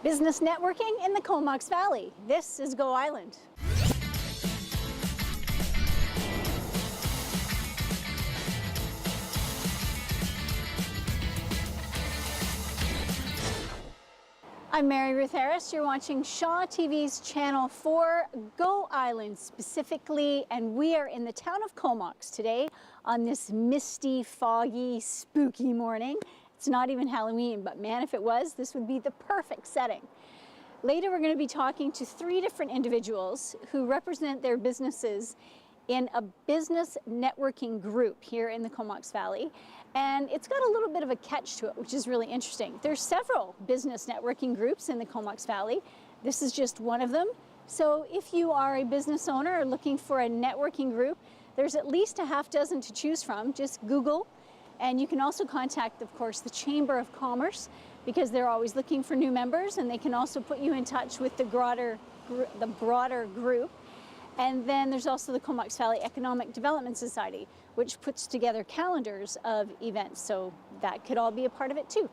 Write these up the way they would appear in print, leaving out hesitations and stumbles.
Business networking in the Comox Valley. This is Go Island. I'm Mary Ruth Harris. You're watching Shaw TV's Channel 4, Go Island specifically, and we are in the town of Comox today on this misty, foggy, spooky morning. It's not even Halloween, but man, if it was, this would be the perfect setting. Later, we're going to be talking to 3 different individuals who represent their businesses in a business networking group here in the Comox Valley. And it's got a little bit of a catch to it, which is really interesting. There's several business networking groups in the Comox Valley. This is just one of them. So if you are a business owner or looking for a networking group, there's at least a half dozen to choose from. Just Google. And you can also contact, of course, the Chamber of Commerce, because they're always looking for new members, and they can also put you in touch with the broader group. And then there's also the Comox Valley Economic Development Society, which puts together calendars of events, so that could all be a part of it too.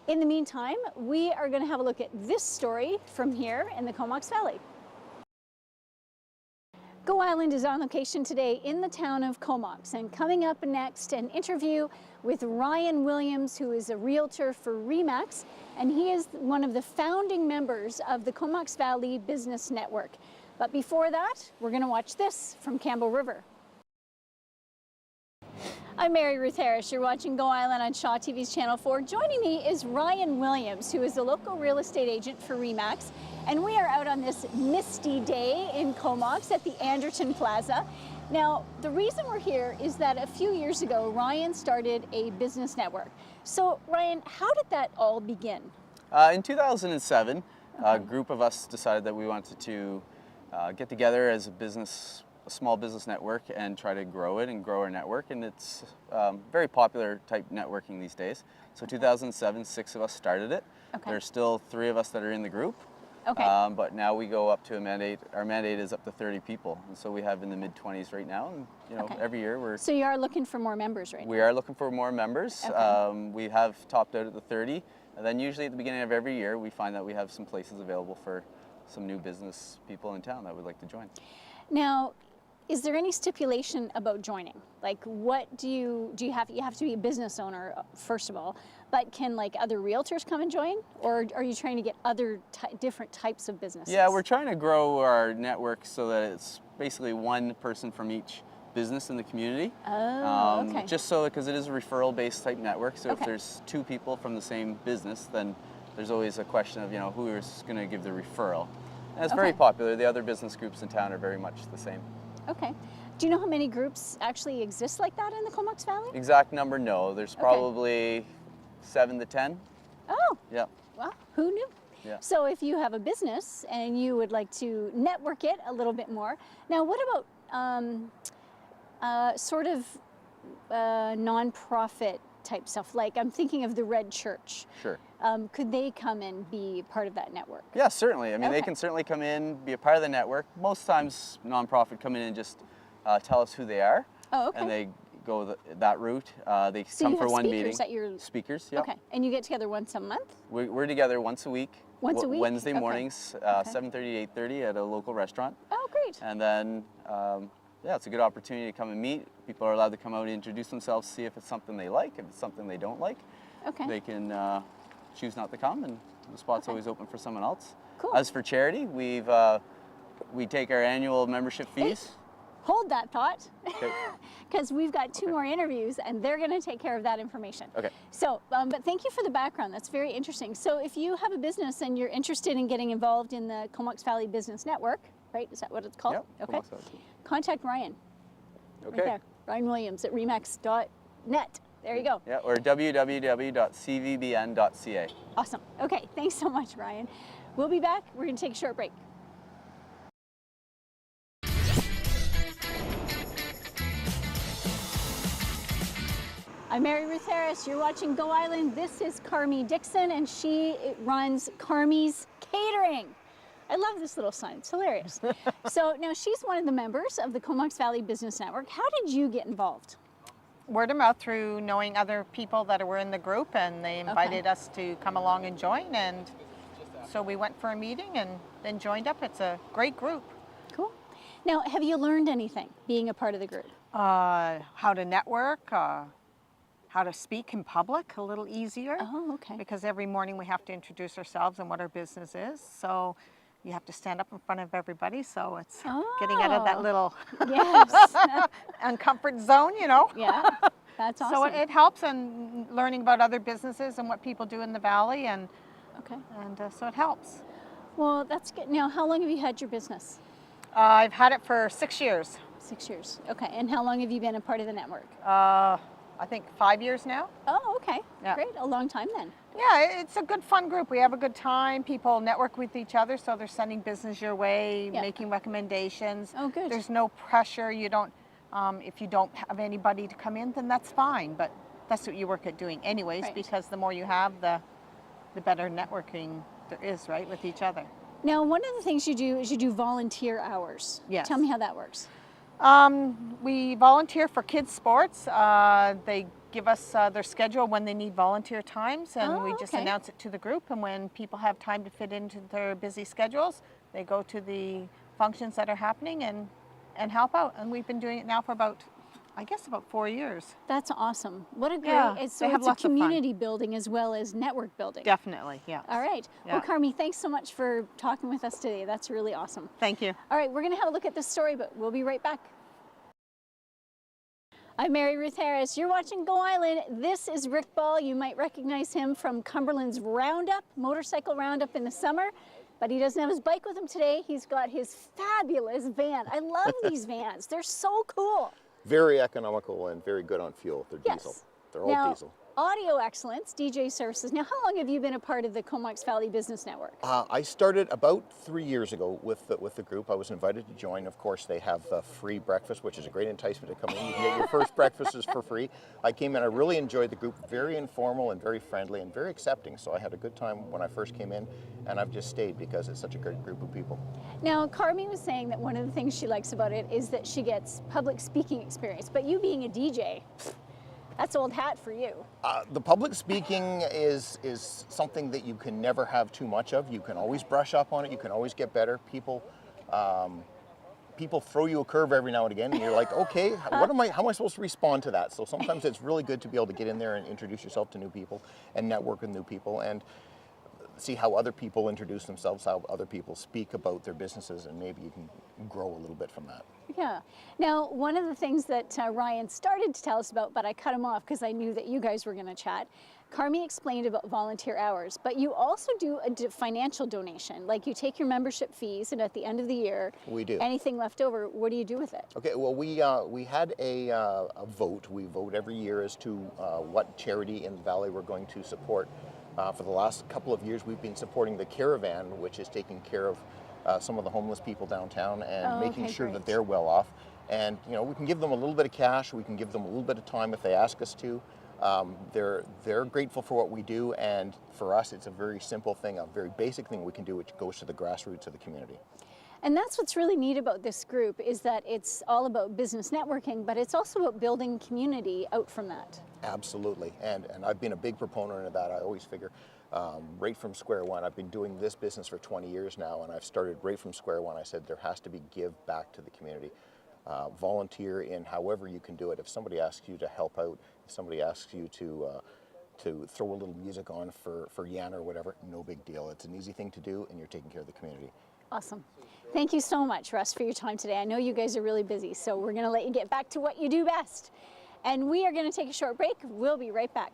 In the meantime, we are going to have a look at this story from here in the Comox Valley. Go Island is on location today in the town of Comox, and coming up next, an interview with Ryan Williams, who is a realtor for RE/MAX, and he is one of the founding members of the Comox Valley Business Network. But before that, we're going to watch this from Campbell River. I'm Mary Ruth Harris. You're watching Go Island on Shaw TV's Channel 4. Joining me is Ryan Williams, who is a local real estate agent for RE/MAX. And we are out on this misty day in Comox at the Anderton Plaza. Now, the reason we're here is that a few years ago, Ryan started a business network. So, Ryan, how did that all begin? In 2007, a group of us decided that we wanted to get together as a small business network and try to grow it and grow our network. And it's very popular type networking these days. So 2007, 6 of us started it. Okay. There's still 3 of us that are in the group. Okay. But now we go up to a mandate. Our mandate is up to 30 people. And so we have in the mid-20s right now. And Okay. every year we're... So you are looking for more members right now? We are looking for more members. Okay. We have topped out at the 30. And then usually at the beginning of every year, we find that we have some places available for some new business people in town that would like to join. Now, is there any stipulation about joining? Like, what do you have to be a business owner, first of all, but can like other realtors come and join? Or are you trying to get other different types of businesses? Yeah, we're trying to grow our network so that it's basically one person from each business in the community. Oh, okay. Just so, because it is a referral-based type network, so Okay. if there's 2 people from the same business, then there's always a question of, who is going to give the referral. And it's very Okay. popular. The other business groups in town are very much the same. Okay. Do you know how many groups actually exist like that in the Comox Valley? Exact number, no. There's probably 7 to 10. Oh. Yeah. Well, who knew? Yeah. So if you have a business and you would like to network it a little bit more, now what about non-profit type stuff? Like I'm thinking of the Red Church. Sure. Could they come and be part of that network? Yeah, certainly. I mean, Okay. they can certainly come in, be a part of the network. Most times, nonprofit come in and just tell us who they are. Oh, okay. And they go that route. They So come you for have one speakers meeting. at your... Speakers, yeah. Okay. And you get together once a month? We're together once a week. Once a week? Wednesday Okay. mornings, Okay. 7:30 to 8:30 at a local restaurant. Oh, great. And then, yeah, it's a good opportunity to come and meet. People are allowed to come out and introduce themselves, see if it's something they like. If it's something they don't like, Okay. they can choose not to come, and the spot's Okay. always open for someone else. Cool. As for charity, we take our annual membership fees. Hold that thought, Okay. because we've got 2 more interviews and they're going to take care of that information. Okay. So, but thank you for the background. That's very interesting. So if you have a business and you're interested in getting involved in the Comox Valley Business Network, right? Is that what it's called? Yep, Okay. Comox Valley. Contact Ryan. Okay. Right there. Ryan Williams at remax.net. There you go. Yeah, or www.cvbn.ca. Awesome. Okay. Thanks so much, Ryan. We'll be back. We're going to take a short break. I'm Mary Ruth Harris. You're watching Go Island. This is Carmi Dixon, and she runs Carmi's Catering. I love this little sign. It's hilarious. So now she's one of the members of the Comox Valley Business Network. How did you get involved? Word of mouth through knowing other people that were in the group, and they invited us to come along and join, and So we went for a meeting and then joined up. It's a great group. Cool. Now, have you learned anything being a part of the group? How to network, how to speak in public a little easier. Oh, okay. Because every morning we have to introduce ourselves and what our business is. So you have to stand up in front of everybody. So it's getting out of that little Yes. uncomfort zone, you know. Yeah, that's awesome. So it helps, and learning about other businesses and what people do in the valley, and Okay. so it helps. Well, that's good. Now, how long have you had your business? I've had it for 6 years. 6 years. Okay. And how long have you been a part of the network? I think 5 years now. Oh, okay. Yeah. Great. A long time then. Yeah, it's a good fun group. We have a good time. People network with each other, so they're sending business your way, Yeah. making recommendations. Oh, good. There's no pressure. You don't, if you don't have anybody to come in, then that's fine. But that's what you work at doing anyways, Right. because the more you have, the better networking there is, right, with each other. Now, one of the things you do is you do volunteer hours. Yes. Tell me how that works. We volunteer for kids' sports. They give us their schedule when they need volunteer times, and we just okay. announce it to the group. And when people have time to fit into their busy schedules, they go to the functions that are happening and help out. And we've been doing it now for about 4 years. That's awesome. What a great, Yeah, it's, they so have it's a lots of fun. community building as well as network building. Definitely, yeah. All right. Yeah. Well, Carmi, thanks so much for talking with us today. That's really awesome. Thank you. All right, we're going to have a look at this story, but we'll be right back. I'm Mary Ruth Harris. You're watching Go Island. This is Rick Ball. You might recognize him from Cumberland's Roundup, motorcycle roundup in the summer, but he doesn't have his bike with him today. He's got his fabulous van. I love these vans. They're so cool. Very economical and very good on fuel. They're Yes. diesel. They're all Now, diesel. Audio Excellence, DJ Services. Now, how long have you been a part of the Comox Valley Business Network? I started about 3 years ago with the group. I was invited to join. Of course, they have the free breakfast, which is a great enticement to come in. You can get your first breakfast is for free. I came in. I really enjoyed the group. Very informal and very friendly and very accepting. So I had a good time when I first came in, and I've just stayed because it's such a great group of people. Now, Carmi was saying that one of the things she likes about it is that she gets public speaking experience. But you being a DJ, that's old hat for you. The public speaking is something that you can never have too much of. You can always brush up on it. You can always get better. People throw you a curve every now and again, and you're like, okay, how am I supposed to respond to that? So sometimes it's really good to be able to get in there and introduce yourself to new people and network with new people and see how other people introduce themselves, how other people speak about their businesses, and maybe you can grow a little bit from that. Yeah. Now, one of the things that Ryan started to tell us about, but I cut him off because I knew that you guys were going to chat. Carmi explained about volunteer hours, but you also do a financial donation. Like you take your membership fees, and at the end of the year, We do. anything left over, what do you do with it? Okay, well, we had a vote. We vote every year as to what charity in the valley we're going to support. For the last couple of years, we've been supporting the Caravan, which is taking care of some of the homeless people downtown and making okay, sure great. that they're well off. And you know, we can give them a little bit of cash. We can give them a little bit of time if they ask us to. They're grateful for what we do, and for us, it's a very simple thing, a very basic thing we can do, which goes to the grassroots of the community. And that's what's really neat about this group is that it's all about business networking, but it's also about building community out from that. Absolutely, and I've been a big proponent of that. I always figure right from square one, I've been doing this business for 20 years now, and I've started right from square one. I said there has to be give back to the community. Volunteer in however you can do it. If somebody asks you to help out, if somebody asks you to throw a little music on for Yan or whatever, no big deal. It's an easy thing to do, and you're taking care of the community. Awesome. Thank you so much, Russ, for your time today. I know you guys are really busy, so we're going to let you get back to what you do best. And we are going to take a short break. We'll be right back.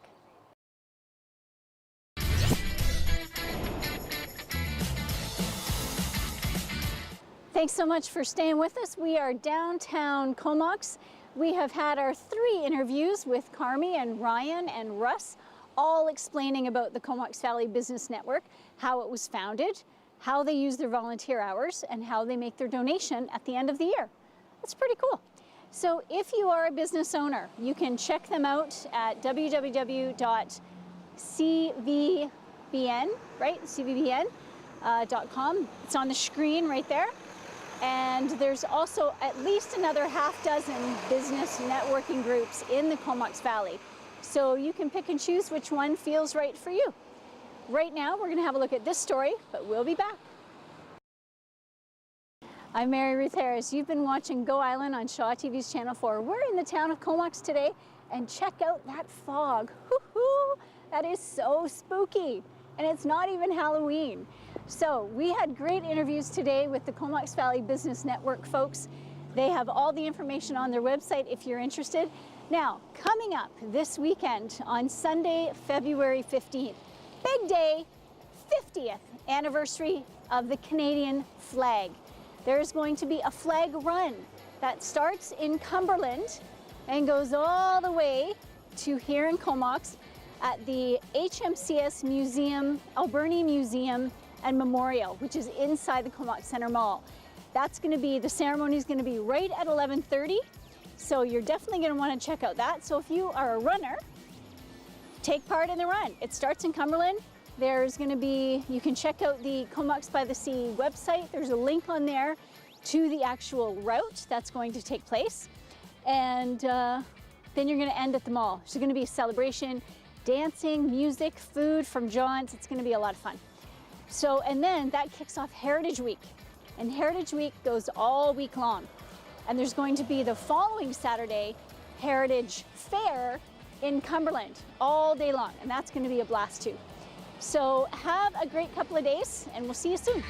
Thanks so much for staying with us. We are downtown Comox. We have had our 3 interviews with Carmi and Ryan and Russ, all explaining about the Comox Valley Business Network, how it was founded, how they use their volunteer hours, and how they make their donation at the end of the year. That's pretty cool. So if you are a business owner, you can check them out at www.cvbn, right? cvbn.com. It's on the screen right there. And there's also at least another half dozen business networking groups in the Comox Valley. So you can pick and choose which one feels right for you. Right now, we're going to have a look at this story, but we'll be back. I'm Mary Ruth Harris. You've been watching Go Island on Shaw TV's Channel 4. We're in the town of Comox today, and check out that fog. Hoo-hoo! That is so spooky, and it's not even Halloween. So we had great interviews today with the Comox Valley Business Network folks. They have all the information on their website if you're interested. Now, coming up this weekend on Sunday, February 15th, big day, 50th anniversary of the Canadian flag. There's going to be a flag run that starts in Cumberland and goes all the way to here in Comox at the HMCS Museum, Alberni Museum and Memorial, which is inside the Comox Centre Mall. That's going to be, the ceremony is going to be right at 11:30, so you're definitely going to want to check out that. So if you are a runner, take part in the run. It starts in Cumberland. There's going to be, you can check out the Comox by the Sea website. There's a link on there to the actual route that's going to take place. And then you're going to end at the mall. There's going to be a celebration, dancing, music, food from John's. It's going to be a lot of fun. So, and then that kicks off Heritage Week. And Heritage Week goes all week long. And there's going to be the following Saturday, Heritage Fair in Cumberland all day long. And that's going to be a blast too. So have a great couple of days, and we'll see you soon.